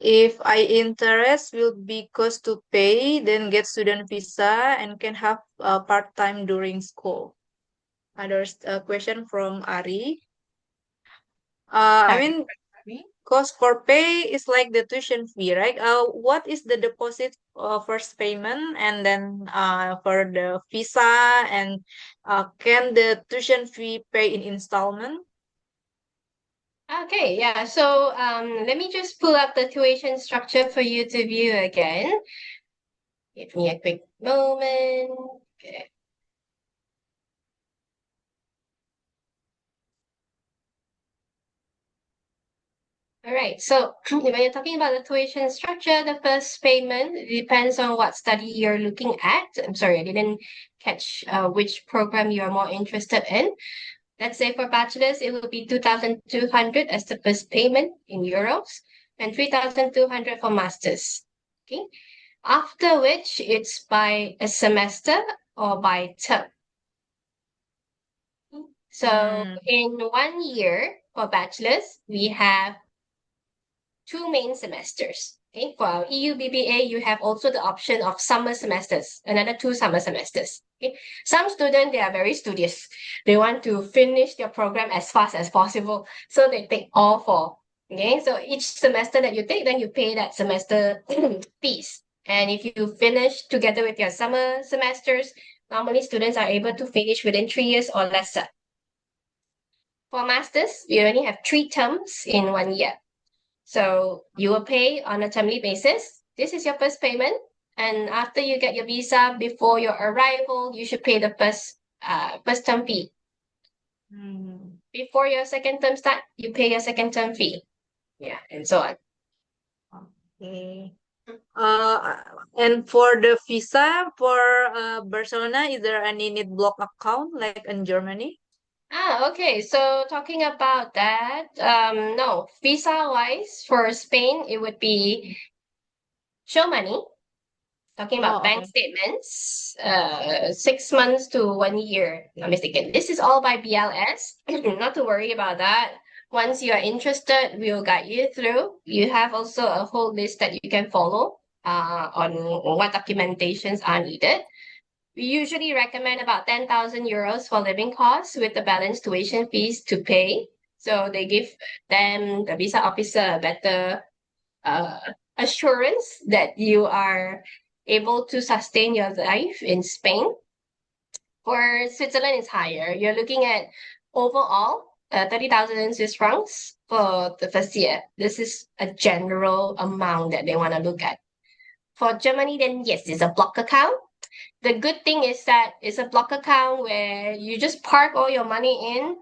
If I interest will be cost to pay, then get student visa and can have part-time during school. There's a question from Ari. I Sorry. mean, cost for pay is like the tuition fee, right? What is the deposit first payment and then for the visa and can the tuition fee pay in installment? Okay, yeah. So let me just pull up the tuition structure for you to view again. Give me a quick moment. Okay. All right. So when you're talking about the tuition structure, the first payment depends on what study you're looking at. I'm sorry, I didn't catch which program you are more interested in. Let's say for bachelor's, it will be 2,200 as the first payment in euros and 3,200 for masters. Okay. After which it's by a semester or by term. So Mm, in 1 year for bachelor's, we have two main semesters. Okay, for our EU BBA, you have also the option of summer semesters, another two summer semesters. Okay, some students they are very studious. They want to finish their program as fast as possible, so they take all four. Okay, so each semester that you take, then you pay that semester fees. And if you finish together with your summer semesters, normally students are able to finish within 3 years or lesser. For masters, we only have three terms in 1 year. So you will pay on a termly basis. This is your first payment. And after you get your visa, before your arrival, you should pay the first term fee. mm. Before your second term start, you pay your second term fee. Yeah, and so on. Okay. Uh, and for the visa for Barcelona, is there any need block account like in Germany? Okay. So talking about that, no, visa wise for Spain, it would be show money. Talking about Oh, bank okay. statements, 6 months to 1 year. Not mistaken. This is all by BLS. Not to worry about that. Once you are interested, we'll guide you through. You have also a whole list that you can follow on what documentations are needed. We usually recommend about 10,000 euros for living costs with the balance tuition fees to pay. So they give them, the visa officer, a better uh, assurance that you are able to sustain your life in Spain. For Switzerland, it's higher. You're looking at overall 30,000 Swiss francs for the first year. This is a general amount that they want to look at. For Germany, then yes, it's a block account. The good thing is that it's a block account where you just park all your money in.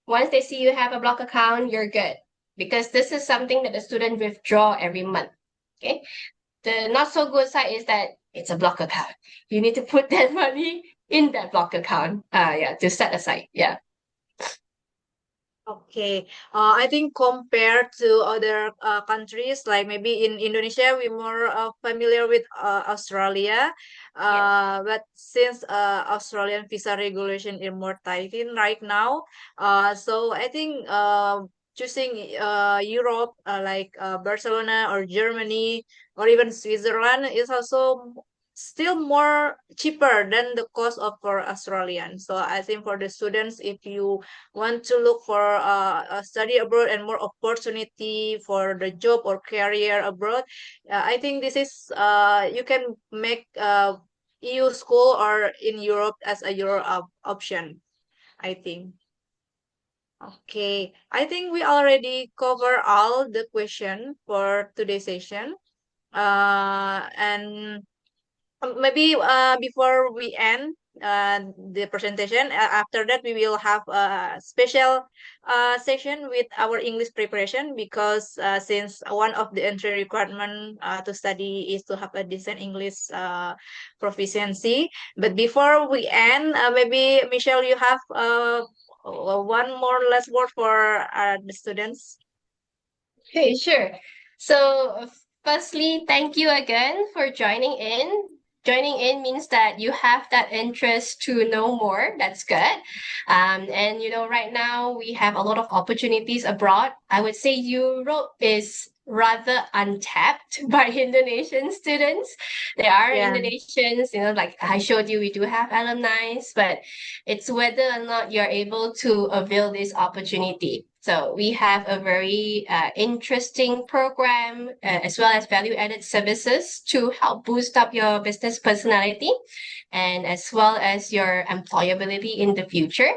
Once they see you have a block account, you're good because this is something that the student withdraw every month. Okay. The not so good side is that it's a block account. You need to put that money in that block account. Yeah, to set aside. Yeah. Okay. I think compared to other countries, like maybe in Indonesia, we're more familiar with Australia. Yes. But since Australian visa regulation is more tightened right now, so I think choosing Europe, like Barcelona or Germany or even Switzerland, is also still more cheaper than the cost of for Australian. So I think for the students, if you want to look for a study abroad and more opportunity for the job or career abroad, I think this is you can make EU school or in Europe as a your option, I think. Okay, I think we already cover all the question for today's session. And maybe before we end the presentation, after that we will have a special session with our English preparation because since one of the entry requirement to study is to have a decent English proficiency. But before we end, maybe Michelle, you have one more last word for the students. Okay, sure. So, firstly, thank you again for joining in. Joining in means that you have that interest to know more. That's good. And right now we have a lot of opportunities abroad. I would say Europe is rather untapped by Indonesian students. There are Yeah. Indonesians, like I showed you, we do have alumni, but it's whether or not you're able to avail this opportunity. So we have a very interesting program as well as value-added services to help boost up your business personality and as well as your employability in the future.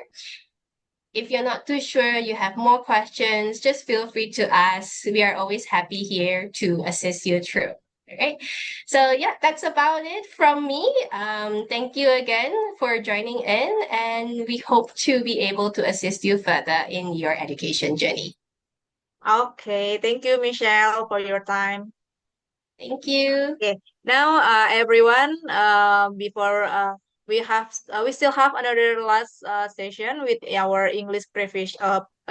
If you're not too sure, you have more questions, just feel free to ask. We are always happy here to assist you through. Okay, so yeah, that's about it from me. Thank you again for joining in, and we hope to be able to assist you further in your education journey. Okay. Thank you, Michelle, for your time. Thank you. Okay. Now, everyone, before we still have another last session with our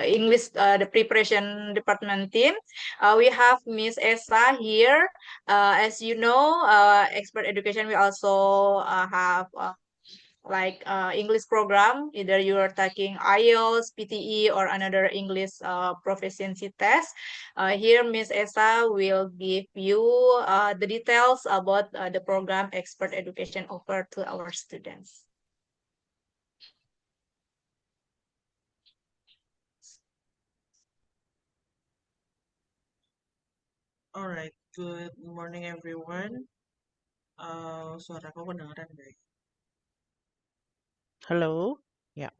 the preparation department team. We have Miss Esa here. As you know, expert education. We also have like English program, either you are taking IELTS, PTE, or another English proficiency test. Here, Miss Esa will give you the details about the program Expert Education offered to our students. Alright, good morning everyone. Suara aku kedengeran guys. Hello? Ya.